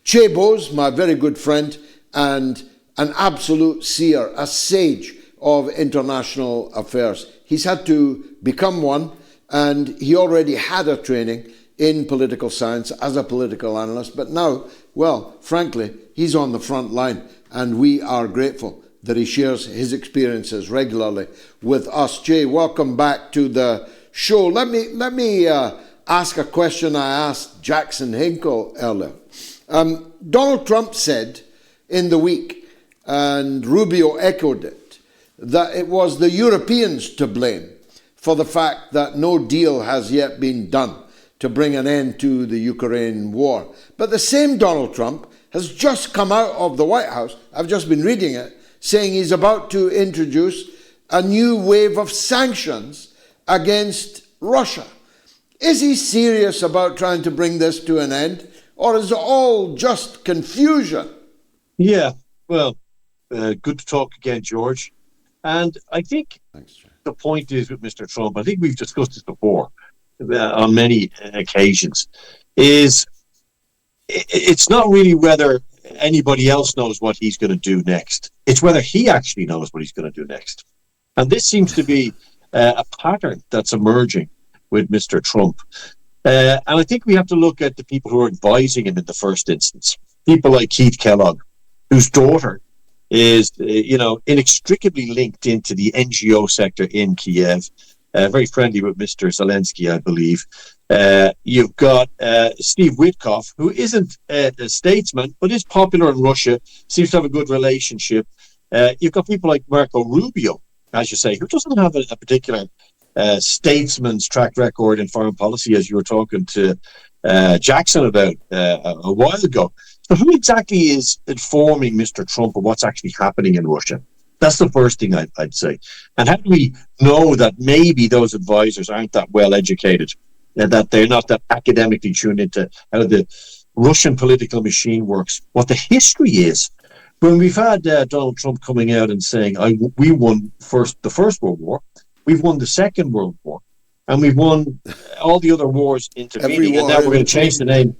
Chay Bowes, my very good friend, and an absolute seer, a sage of international affairs. He's had to become one, and he already had a training in political science as a political analyst, but now, well, frankly, he's on the front line, and we are grateful that he shares his experiences regularly with us. Chay, welcome back to the show. Let me ask a question I asked Jackson Hinkle earlier. Donald Trump said in the week, and Rubio echoed it, that it was the Europeans to blame for the fact that no deal has yet been done to bring an end to the Ukraine war. But the same Donald Trump has just come out of the White House, I've just been reading it, saying he's about to introduce a new wave of sanctions against Russia. Is he serious about trying to bring this to an end, or is it all just confusion? Yeah, well, good to talk again, George. And I think the point is with Mr. Trump, I think we've discussed this before on many occasions, is it's not really whether anybody else knows what he's going to do next. It's whether he actually knows what he's going to do next. And this seems to be a pattern that's emerging with Mr. Trump. And I think we have to look at the people who are advising him in the first instance. People like Keith Kellogg, whose daughter is, inextricably linked into the NGO sector in Kiev, very friendly with Mr. Zelensky, I believe. You've got Steve Witkoff, who isn't a statesman, but is popular in Russia, seems to have a good relationship. You've got people like Marco Rubio, as you say, who doesn't have a particular statesman's track record in foreign policy, as you were talking to Jackson about a while ago. So who exactly is informing Mr. Trump of what's actually happening in Russia? That's the first thing I'd say. And how do we know that maybe those advisors aren't that well educated, and that they're not that academically tuned into how the Russian political machine works, what the history is? When we've had Donald Trump coming out and saying, we won the First World War, we've won the Second World War, and we've won all the other wars intervening, and now we're going to change the name.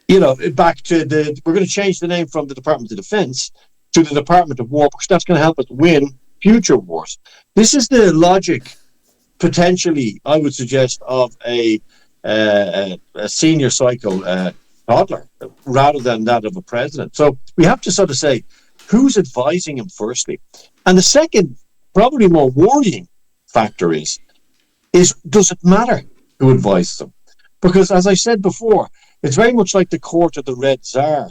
We're going to change the name from the Department of Defense to the Department of War, because that's going to help us win future wars. This is the logic, potentially, I would suggest, of a senior cycle toddler, rather than that of a president. So we have to sort of say, who's advising him firstly? And the second, probably more worrying factor is does it matter who advises him? Because, as I said before, it's very much like the court of the Red Tsar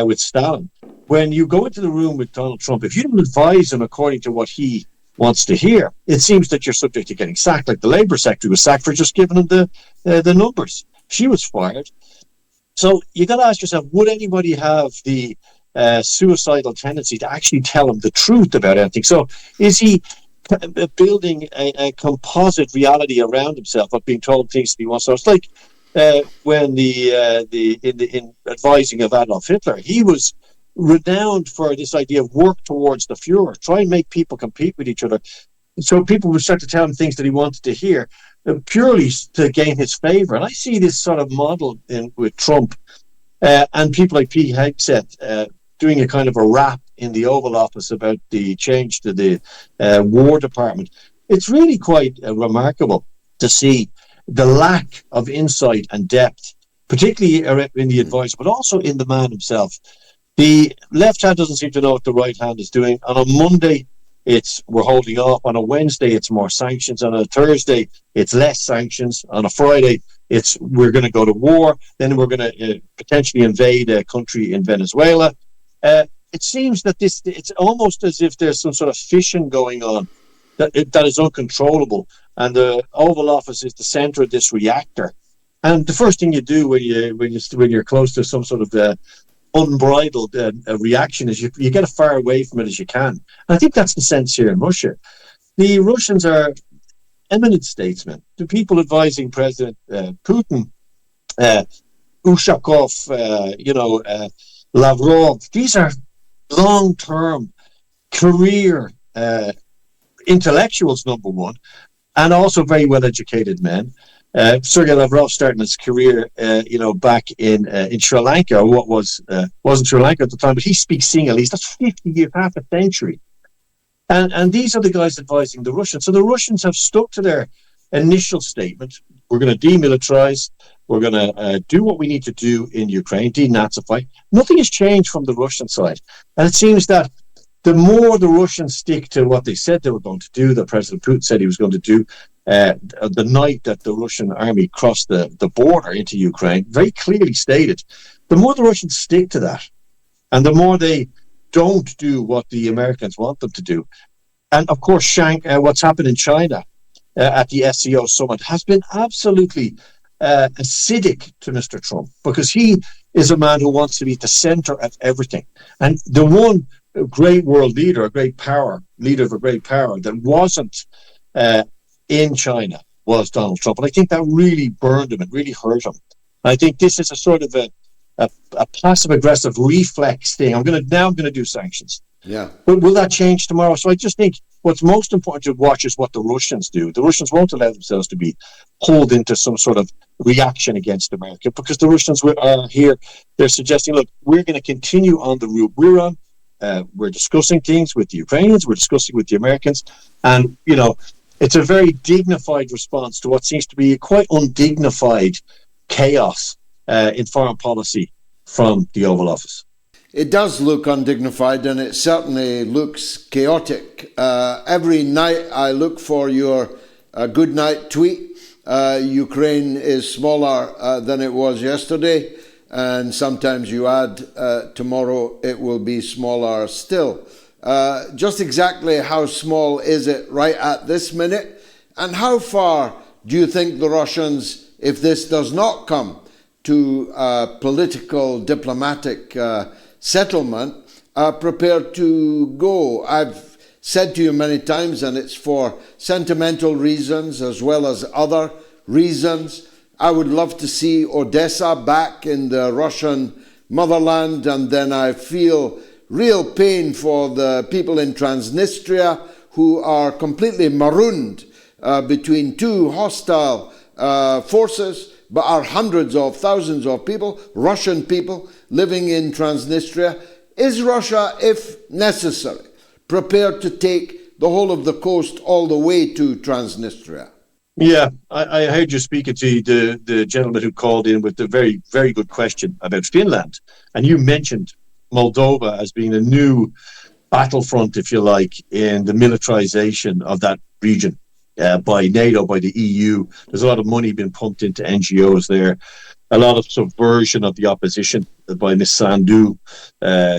with Stalin. When you go into the room with Donald Trump, if you don't advise him according to what he wants to hear, it seems that you're subject to getting sacked. Like the Labour Secretary was sacked for just giving him the numbers. She was fired. So you got to ask yourself, would anybody have the suicidal tendency to actually tell him the truth about anything? So is he building a composite reality around himself of being told things that he wants? So it's like when in advising of Adolf Hitler, he was renowned for this idea of work towards the Fuhrer, try and make people compete with each other. So people would start to tell him things that he wanted to hear, purely to gain his favor. And I see this sort of model with Trump and people like Pete Hegseth doing a kind of a rap in the Oval Office about the change to the War Department. It's really quite remarkable to see the lack of insight and depth, particularly in the advice, but also in the man himself. The left hand doesn't seem to know what the right hand is doing. On a Monday, we're holding off. On a Wednesday, it's more sanctions. On a Thursday, it's less sanctions. On a Friday, we're going to go to war. Then we're going to potentially invade a country in Venezuela. It seems that it's almost as if there's some sort of fission going on that is uncontrollable. And the Oval Office is the center of this reactor. And the first thing you do when you're close to some sort of unbridled reaction is you get as far away from it as you can. And I think that's the sense here in Russia. The Russians are eminent statesmen. The people advising President Putin, Ushakov, Lavrov, these are long-term career intellectuals, number one, and also very well-educated men. Sergei Lavrov starting his career, back in Sri Lanka, or what wasn't Sri Lanka at the time, but he speaks Sinhalese. That's 50 years, half a century. And these are the guys advising the Russians. So the Russians have stuck to their initial statement. We're going to demilitarize. We're going to do what we need to do in Ukraine, denazify. Nothing has changed from the Russian side. And it seems that the more the Russians stick to what they said they were going to do, that President Putin said he was going to do, the night that the Russian army crossed the border into Ukraine, very clearly stated, the more the Russians stick to that, and the more they don't do what the Americans want them to do. And of course, what's happened in China at the SCO summit has been absolutely acidic to Mr. Trump, because he is a man who wants to be at the center of everything. And the one great world leader, leader of a great power that wasn't in China was Donald Trump. And I think that really burned him. It really hurt him. I think this is a sort of a passive-aggressive reflex thing. I'm going to do sanctions. Yeah. But will that change tomorrow? So I just think what's most important to watch is what the Russians do. The Russians won't allow themselves to be pulled into some sort of reaction against America, because the Russians are here. They're suggesting, look, we're going to continue on the route we're on. We're discussing things with the Ukrainians. We're discussing with the Americans. And, it's a very dignified response to what seems to be a quite undignified chaos in foreign policy from the Oval Office. It does look undignified, and it certainly looks chaotic. Every night I look for your good night tweet. Ukraine is smaller than it was yesterday, and sometimes you add tomorrow it will be smaller still. Just exactly how small is it right at this minute, and how far do you think the Russians, if this does not come to political, diplomatic settlement, are prepared to go? I've said to you many times, and it's for sentimental reasons as well as other reasons, I would love to see Odessa back in the Russian motherland, and then I feel real pain for the people in Transnistria who are completely marooned between two hostile forces, but are hundreds of thousands of people, Russian people, living in Transnistria. Is Russia, if necessary, prepared to take the whole of the coast all the way to Transnistria? Yeah, I heard you speaking to the gentleman who called in with a very, very good question about Finland. And you mentioned Moldova as being a new battlefront, if you like, in the militarization of that region by NATO, by the EU. There's a lot of money being pumped into NGOs there. A lot of subversion of the opposition by Ms. Sandu,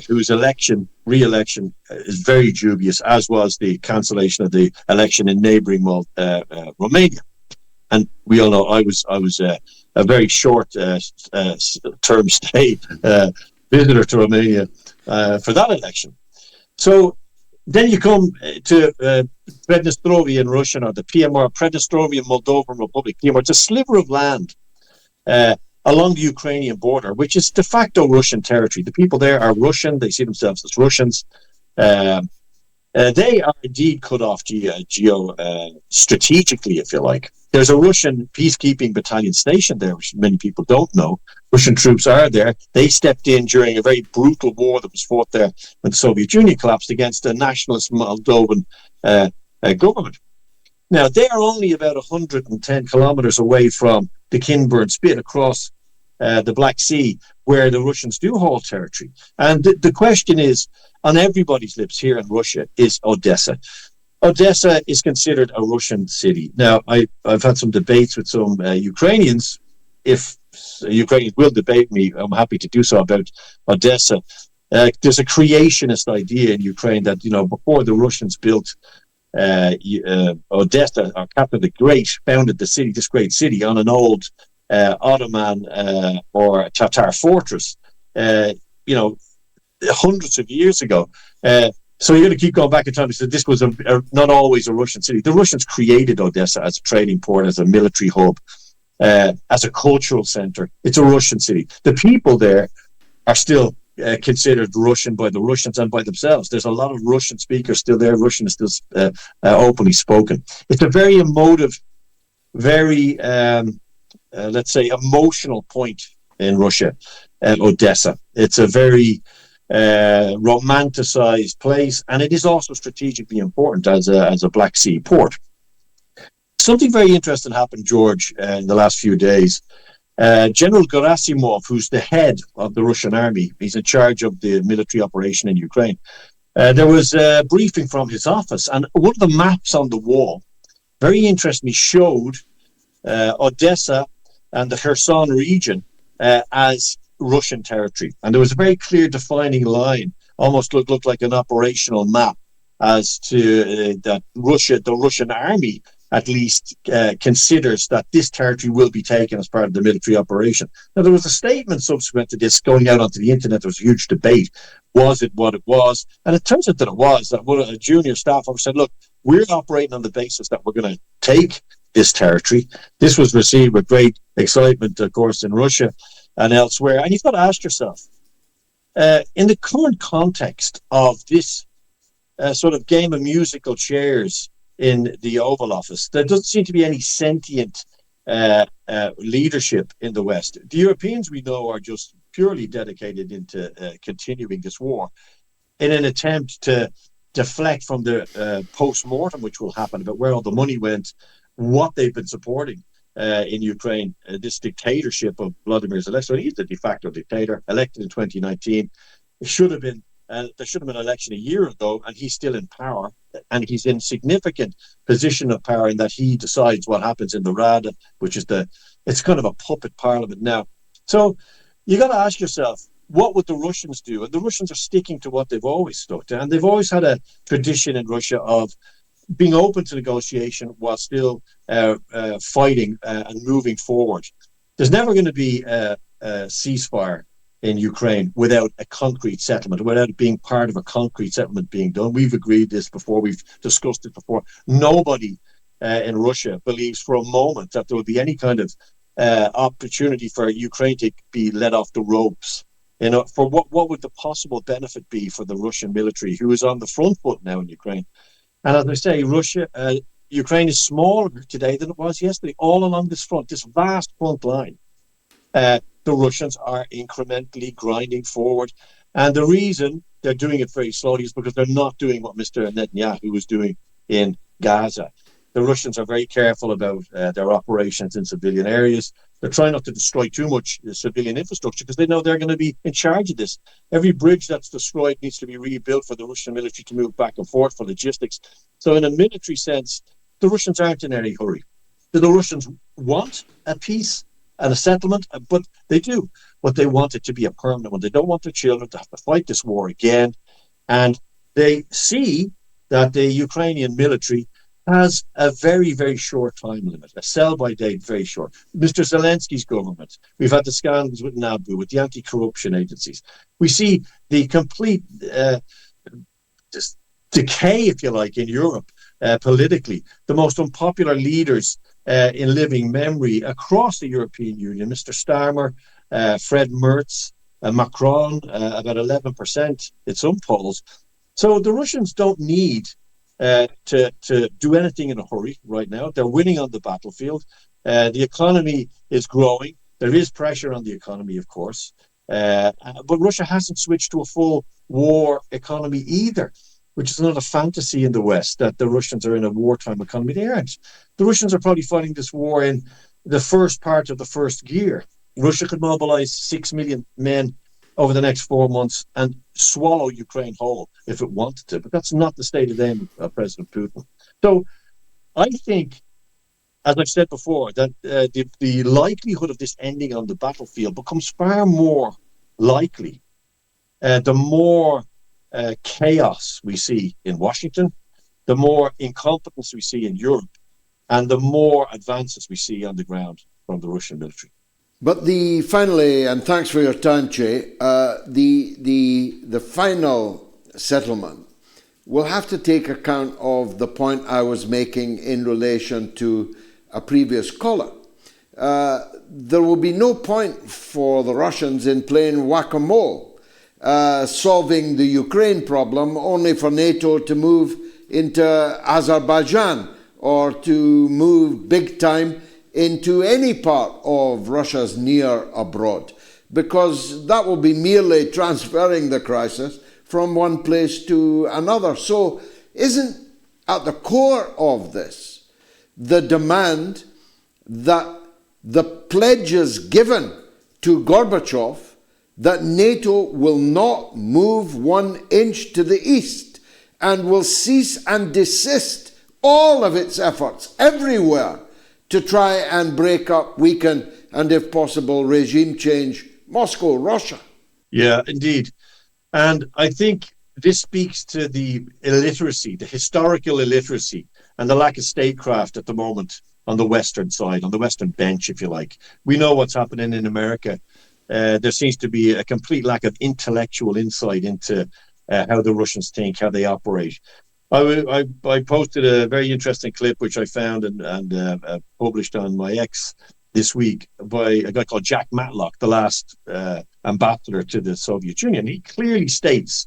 whose re-election is very dubious, as was the cancellation of the election in neighbouring Romania. And we all know I was a very short term stay visitor to Romania for that election. So then you come to Prednistrovia in Russian, or the PMR, Prednistrovia Moldovan Republic, PMR. It's a sliver of land along the Ukrainian border, which is de facto Russian territory. The people there are Russian. They see themselves as Russians. They are indeed cut off strategically, if you like. There's a Russian peacekeeping battalion stationed there, which many people don't know. Russian troops are there. They stepped in during a very brutal war that was fought there when the Soviet Union collapsed against a nationalist Moldovan government. Now, they are only about 110 kilometers away from the Kinburn Spit across the Black Sea, where the Russians do hold territory. And the question is, on everybody's lips here in Russia, is Odessa. Odessa is considered a Russian city. Now, I've had some debates with some Ukrainians. If Ukrainians will debate me, I'm happy to do so about Odessa. There's a creationist idea in Ukraine that, before the Russians built Odessa, or Catherine the Great founded this great city on an old Ottoman or Tatar fortress, hundreds of years ago. So you're going to keep going back in time. So this was not always a Russian city. The Russians created Odessa as a trading port, as a military hub, as a cultural center. It's a Russian city. The people there are still considered Russian by the Russians and by themselves. There's a lot of Russian speakers still there. Russian is still openly spoken. It's a very emotive very, let's say, emotional point in Russia, Odessa. It's a very romanticized place, and it is also strategically important as a Black Sea port. Something very interesting happened, George, in the last few days. General Gerasimov, who's the head of the Russian army, he's in charge of the military operation in Ukraine. There was a briefing from his office, and one of the maps on the wall, very interestingly, showed Odessa and the Kherson region as Russian territory. And there was a very clear defining line, almost looked like an operational map, as to that the Russian army at least considers that this territory will be taken as part of the military operation. Now, there was a statement subsequent to this going out onto the internet. There was a huge debate. Was it what it was? And it turns out that it was. That a junior staff officer said, look, we're operating on the basis that we're going to take this territory. This was received with great excitement, of course, in Russia and elsewhere. And you've got to ask yourself, in the current context of this sort of game of musical chairs in the Oval Office, there doesn't seem to be any sentient leadership in the West. The Europeans, we know, are just purely dedicated into continuing this war in an attempt to deflect from the post-mortem, which will happen, about where all the money went, what they've been supporting in Ukraine, this dictatorship of Vladimir Zelensky. He's the de facto dictator, elected in 2019. It should have been there should have been an election a year ago, and he's still in power, and he's in significant position of power in that he decides what happens in the Rada, which is it's kind of a puppet parliament now. So you got to ask yourself, what would the Russians do? And the Russians are sticking to what they've always stuck to, and they've always had a tradition in Russia of being open to negotiation while still fighting and moving forward. There's never going to be a ceasefire in Ukraine without a concrete settlement, without it being part of a concrete settlement being done. We've agreed this before. We've discussed it before. Nobody in Russia believes for a moment that there will be any kind of opportunity for Ukraine to be let off the ropes. You know, for what would the possible benefit be for the Russian military, who is on the front foot now in Ukraine? And as I say, Ukraine is smaller today than it was yesterday, all along this front, this vast front line. The Russians are incrementally grinding forward. And the reason they're doing it very slowly is because they're not doing what Mr. Netanyahu was doing in Gaza. The Russians are very careful about their operations in civilian areas. They're trying not to destroy too much civilian infrastructure because they know they're going to be in charge of this. Every bridge that's destroyed needs to be rebuilt for the Russian military to move back and forth for logistics. So in a military sense, the Russians aren't in any hurry. Do the Russians want a peace and a settlement? But they do. But they want it to be a permanent one. They don't want their children to have to fight this war again. And they see that the Ukrainian military has a very, very short time limit, a sell-by date very short. Mr. Zelensky's government, we've had the scandals with NABU, with the anti-corruption agencies. We see the complete decay, if you like, in Europe politically. The most unpopular leaders in living memory across the European Union, Mr. Starmer, Fred Merz, Macron, about 11% in some polls. So the Russians don't need to do anything in a hurry right now. They're winning on the battlefield. The economy is growing. There is pressure on the economy, of course. But Russia hasn't switched to a full war economy either, which is another fantasy in the West, that the Russians are in a wartime economy. They aren't. The Russians are probably fighting this war in the first part of the first gear. Russia could mobilize 6 million men over the next 4 months and swallow Ukraine whole if it wanted to. But that's not the stated aim of President Putin. So I think, as I've said before, that the likelihood of this ending on the battlefield becomes far more likely the more chaos we see in Washington, the more incompetence we see in Europe, and the more advances we see on the ground from the Russian military. But finally, and thanks for your time, Chay, the final settlement will have to take account of the point I was making in relation to a previous caller. There will be no point for the Russians in playing whack-a-mole, solving the Ukraine problem only for NATO to move into Azerbaijan or to move big time into any part of Russia's near abroad, because that will be merely transferring the crisis from one place to another. So isn't at the core of this the demand that the pledges given to Gorbachev that NATO will not move 1 inch to the east and will cease and desist all of its efforts everywhere to try and break up, weaken, and if possible, regime change Moscow, Russia? Yeah, indeed. And I think this speaks to the illiteracy, the historical illiteracy, and the lack of statecraft at the moment on the Western side, on the Western bench, if you like. We know what's happening in America. There seems to be a complete lack of intellectual insight into how the Russians think, how they operate. I posted a very interesting clip which I found and published on my X this week by a guy called Jack Matlock, the last ambassador to the Soviet Union. He clearly states,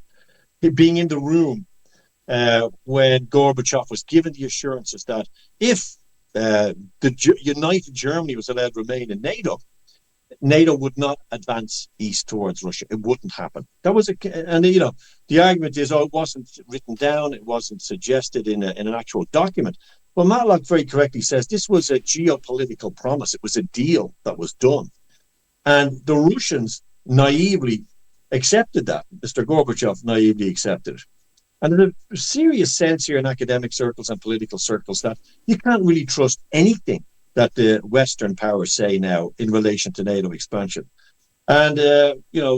being in the room when Gorbachev was given the assurances that if the United Germany was allowed to remain in NATO would not advance east towards Russia. It wouldn't happen. That was the argument is, it wasn't written down, it wasn't suggested in an actual document. Well, Matlock very correctly says this was a geopolitical promise. It was a deal that was done. And the Russians naively accepted that. Mr. Gorbachev naively accepted it. And there's a serious sense here in academic circles and political circles that you can't really trust anything that the Western powers say now in relation to NATO expansion. And,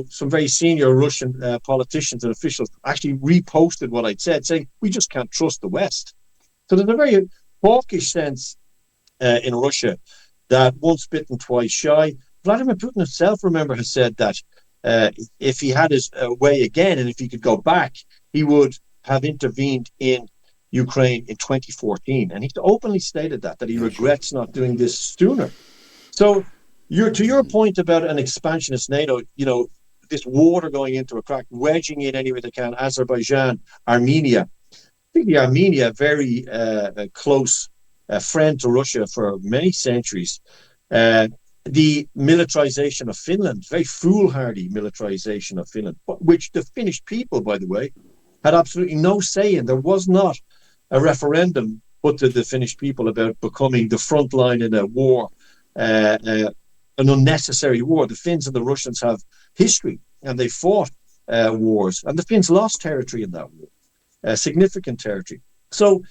some very senior Russian politicians and officials actually reposted what I'd said, saying, we just can't trust the West. So there's a very hawkish sense in Russia that once bitten, twice shy. Vladimir Putin himself, remember, has said that if he had his way again and if he could go back, he would have intervened in Ukraine in 2014, and he openly stated that he regrets not doing this sooner. So, to your point about an expansionist NATO, this water going into a crack, wedging in any way they can, Azerbaijan, Armenia, particularly Armenia, very close friend to Russia for many centuries. The militarization of Finland, very foolhardy militarization of Finland, which the Finnish people, by the way, had absolutely no say in. There was not a referendum put to the Finnish people about becoming the front line in a war, an unnecessary war. The Finns and the Russians have history, and they fought wars, and the Finns lost territory in that war, significant territory. So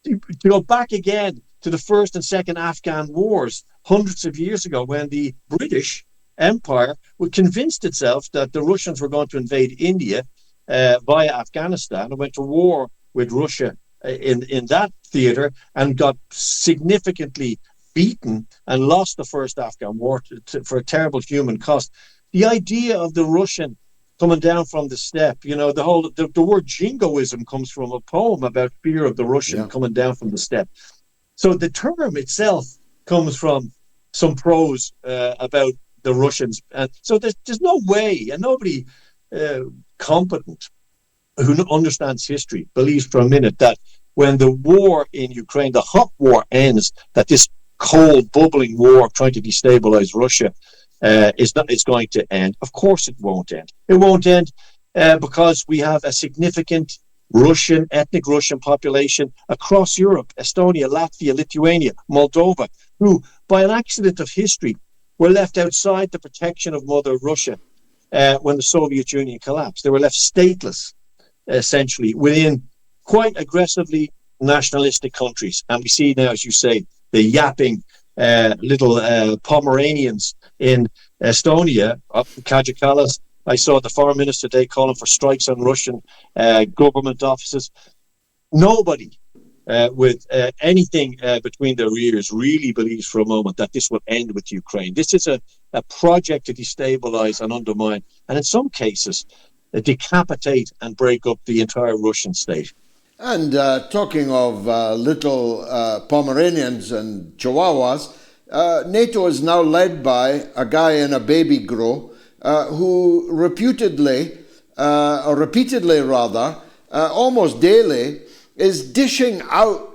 to go back again to the first and second Afghan wars hundreds of years ago, when the British Empire convinced itself that the Russians were going to invade India via Afghanistan, and went to war with Russia in that theater and got significantly beaten and lost the first Afghan war for a terrible human cost. The idea of the Russian coming down from the steppe, the word jingoism comes from a poem about fear of the Russian coming down from the steppe. So the term itself comes from some prose about the Russians. And so there's no way, and nobody competent who understands history believes for a minute that when the war in Ukraine, the hot war, ends, that this cold, bubbling war trying to destabilize Russia is going to end. Of course it won't end. It won't end because we have a significant ethnic Russian population across Europe, Estonia, Latvia, Lithuania, Moldova, who, by an accident of history, were left outside the protection of Mother Russia when the Soviet Union collapsed. They were left stateless, essentially, within quite aggressively nationalistic countries. And we see now, as you say, the yapping little Pomeranians in Estonia, up in Kajakalas. I saw the foreign minister today calling for strikes on Russian government offices. Nobody with anything between their ears really believes for a moment that this will end with Ukraine. This is a project to destabilize and undermine, and in some cases, decapitate and break up the entire Russian state. And talking of little Pomeranians and Chihuahuas, NATO is now led by a guy in a baby grow who repeatedly, almost daily, is dishing out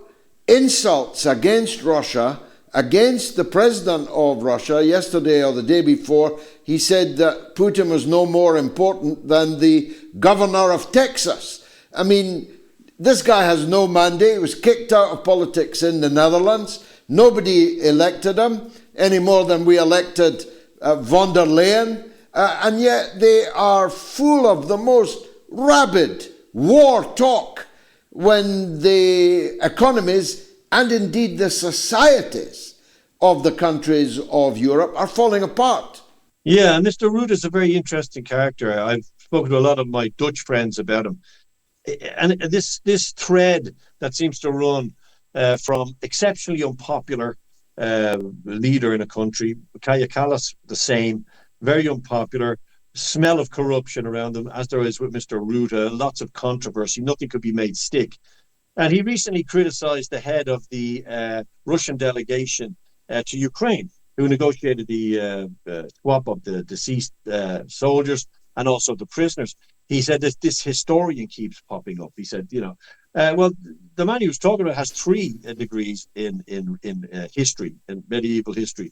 insults against Russia, against the president of Russia. Yesterday or the day before, he said that Putin was no more important than the governor of Texas. I mean, this guy has no mandate. He was kicked out of politics in the Netherlands. Nobody elected him any more than we elected von der Leyen. And yet they are full of the most rabid war talk when the economies and indeed the societies of the countries of Europe are falling apart. Yeah, Mr. Rutte is a very interesting character. I've spoken to a lot of my Dutch friends about him. And this thread that seems to run from exceptionally unpopular leader in a country, Kaja Kallas, the same, very unpopular, smell of corruption around him, as there is with Mr. Rutte, lots of controversy, nothing could be made stick. And he recently criticized the head of the Russian delegation to Ukraine, who negotiated the swap of the deceased soldiers and also the prisoners. He said that this historian keeps popping up. He said, well, the man he was talking about has 3 degrees in history, in medieval history.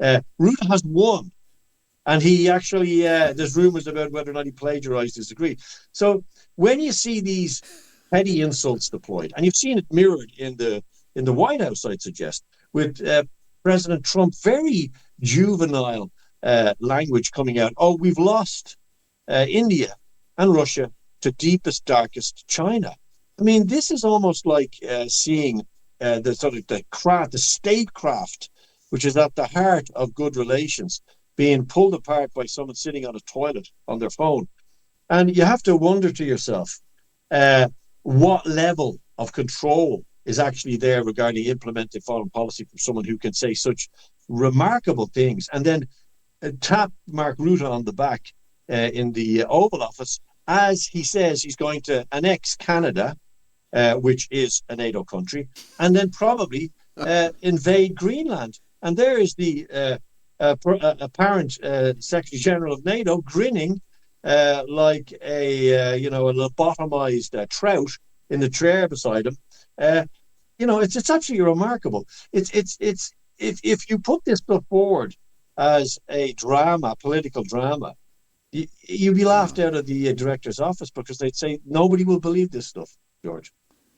Rutte has 1. And he actually, there's rumors about whether or not he plagiarized his degree. So when you see these petty insults deployed, and you've seen it mirrored in the White House, I'd suggest, with President Trump, very juvenile language coming out. Oh, we've lost India and Russia to deepest, darkest China. I mean, this is almost like seeing the sort of the statecraft, which is at the heart of good relations, being pulled apart by someone sitting on a toilet on their phone. And you have to wonder to yourself, what level of control is actually there regarding implementing foreign policy from someone who can say such remarkable things and then tap Mark Rutte on the back in the Oval Office as he says he's going to annex Canada, which is a NATO country, and then probably invade Greenland. And there is the apparent Secretary General of NATO grinning like a lobotomized trout in the chair beside him. It's absolutely remarkable. It's if you put this stuff forward as a drama, political drama, you'd be laughed out of the director's office because they'd say nobody will believe this stuff, George.